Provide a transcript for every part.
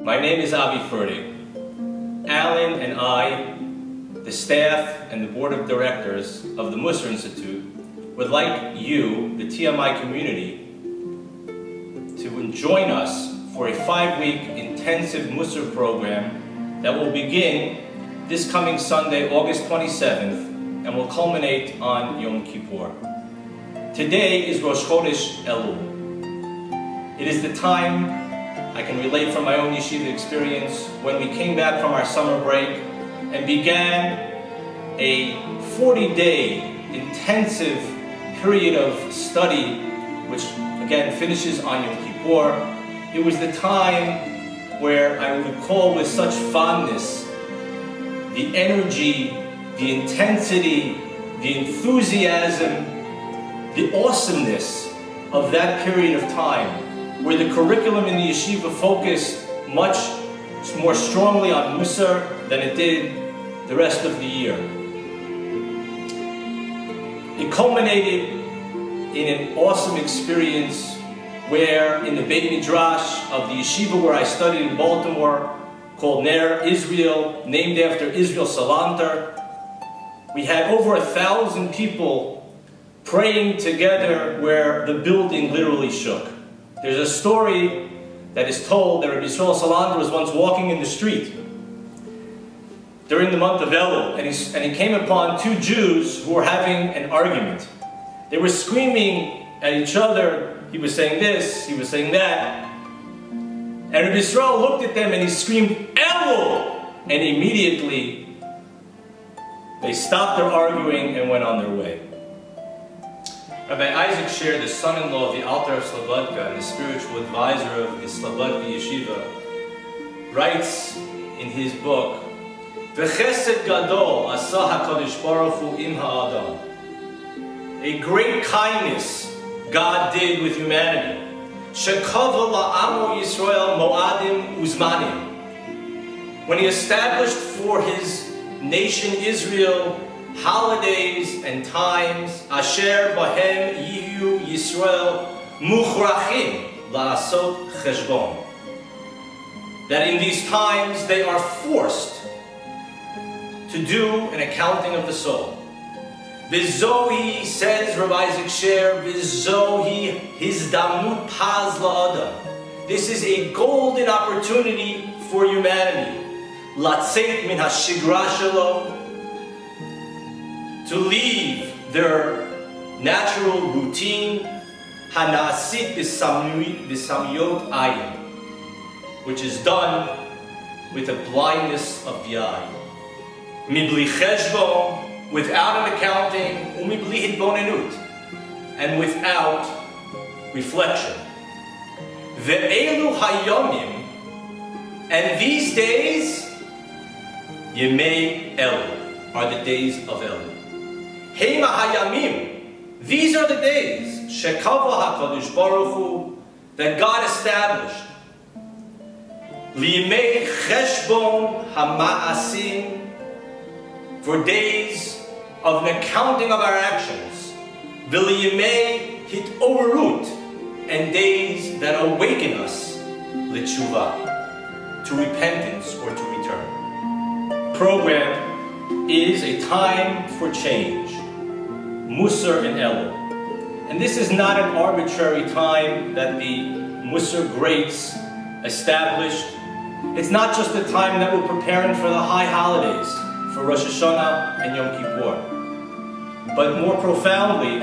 My name is Avi Fertig. Alan and I, the staff and the board of directors of the Mussar Institute, would like you, the TMI community, to join us for a 5-week intensive Mussar program that will begin this coming Sunday, August 27th, and will culminate on Yom Kippur. Today is Rosh Chodesh Elul. It is the time, I can relate from my own yeshiva experience, when we came back from our summer break and began a 40-day intensive period of study, which again finishes on Yom Kippur. It was the time where I recall with such fondness the energy, the intensity, the enthusiasm, the awesomeness of that period of time, where the curriculum in the yeshiva focused much more strongly on Mussar than it did the rest of the year. It culminated in an awesome experience where in the Beit Midrash of the yeshiva where I studied in Baltimore, called Ner Israel, named after Israel Salanter, we had over 1,000 people praying together where the building literally shook. There's a story that is told that Rabbi Yisrael Salanter was once walking in the street during the month of Elul, and he came upon two Jews who were having an argument. They were screaming at each other. He was saying this, he was saying that. And Rabbi Yisrael looked at them and he screamed, Elul! And immediately they stopped their arguing and went on their way. Rabbi Isaac Sher, the son-in-law of the Alter of Slobodka and the spiritual advisor of the Slobodka Yeshiva, writes in his book, V'chesed gadol asa HaKadosh Baruch Hu im ha'adam. A great kindness God did with humanity. Shekava la'amo Yisrael mo'adim uzmanim. When He established for His nation Israel holidays and times, asher bahem yihu Yisrael muchrachim la'asot cheshbon. That in these times they are forced to do an accounting of the soul. V'zohi, says Rabbi Isaac Sher, v'zohi hizdamnut paz la'adam. This is a golden opportunity for humanity. Latzeit min hashigra shelo, to leave their natural routine, hanasit b'samyot ayin, which is done with a blindness of the eye. Mibli cheshbon, without an accounting, umibli hitbonenut, and without reflection. Ve'elu hayomim, and these days, Yemei Elul, are the days of Elul. Hema hayamim, these are the days, Shekava HaKadosh Baruch Hu, that God established. Liyimei cheshbon hama'asim, for days of an accounting of our actions. V'liyimei hit'orut, and days that awaken us, Teshuva, to repentance or to return. Program is a time for change. Mussar and Elul. And this is not an arbitrary time that the Mussar greats established. It's not just a time that we're preparing for the high holidays, for Rosh HaShana and Yom Kippur. But more profoundly,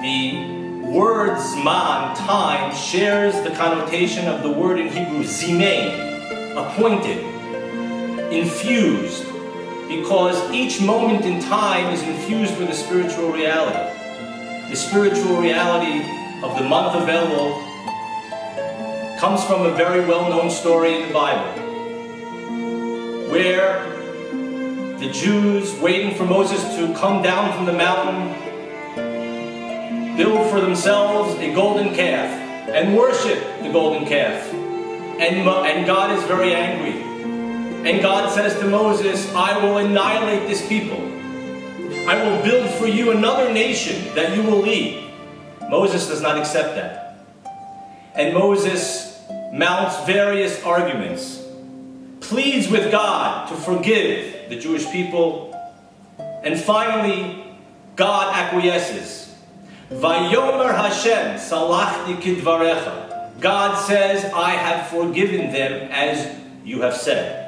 the word Zman, time, shares the connotation of the word in Hebrew, Zimei, appointed, infused, because each moment in time is infused with a spiritual reality. The spiritual reality of the month of Elul comes from a very well-known story in the Bible, where the Jews, waiting for Moses to come down from the mountain, build for themselves a golden calf and worship the golden calf. And God is very angry. And God says to Moses, I will annihilate this people. I will build for you another nation that you will lead. Moses does not accept that. And Moses mounts various arguments, pleads with God to forgive the Jewish people, and finally, God acquiesces. Vayomer Hashem, salachti kidvarecha. God says, I have forgiven them as you have said.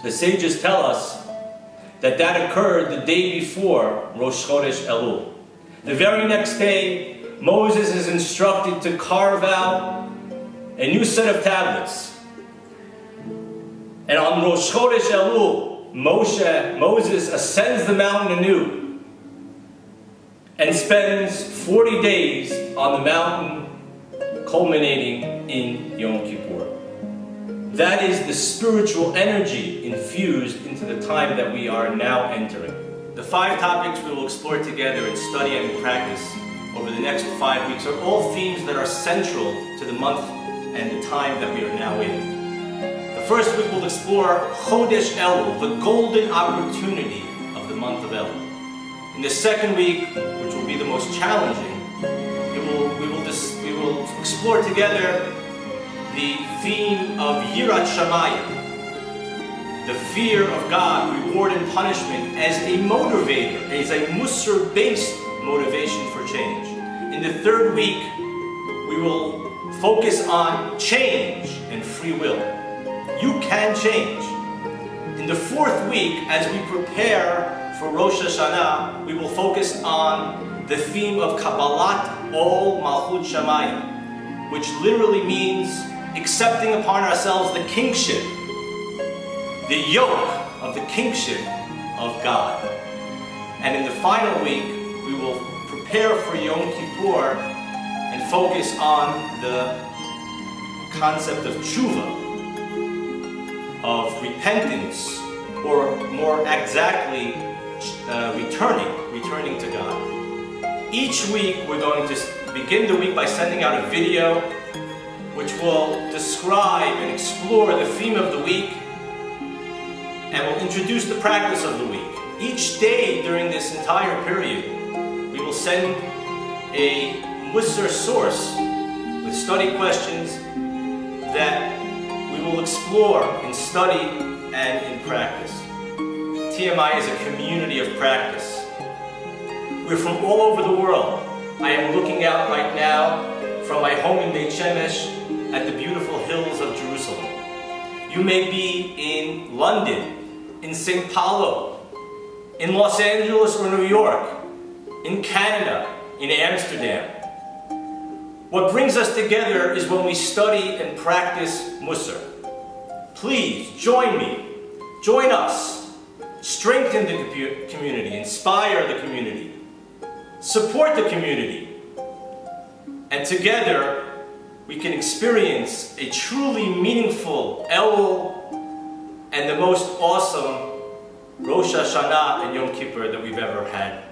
The sages tell us that that occurred the day before Rosh Chodesh Elul. The very next day, Moses is instructed to carve out a new set of tablets. And on Rosh Chodesh Elul, Moses ascends the mountain anew and spends 40 days on the mountain, culminating in Yom Kippur. That is the spiritual energy infused into the time that we are now entering. The 5 topics we will explore together in study and in practice over the next 5 weeks are all themes that are central to the month and the time that we are now in. The first week we'll explore Chodesh Elul, the golden opportunity of the month of Elul. In the second week, which will be the most challenging, we will explore together the theme of Yirat Shamayim, the fear of God, reward and punishment, as a motivator, as a Mussar-based motivation for change. In the third week, we will focus on change and free will. You can change. In the fourth week, as we prepare for Rosh HaShana, we will focus on the theme of Kabbalat Ol Malchut Shamayim, which literally means accepting upon ourselves the kingship, the yoke of the kingship of God. And in the final week, we will prepare for Yom Kippur and focus on the concept of Teshuva, of repentance, or more exactly, returning to God. Each week, we're going to begin the week by sending out a video which will describe and explore the theme of the week and will introduce the practice of the week. Each day during this entire period, we will send a Mussar source with study questions that we will explore in study and in practice. TMI is a community of practice. We're from all over the world. I am looking out right now from my home in Beit Shemesh at the beautiful hills of Jerusalem. You may be in London, in St. Paulo, in Los Angeles or New York, in Canada, in Amsterdam. What brings us together is when we study and practice Mussar. Please join me, join us, strengthen the community, inspire the community, support the community, and together we can experience a truly meaningful Elul and the most awesome Rosh HaShana and Yom Kippur that we've ever had.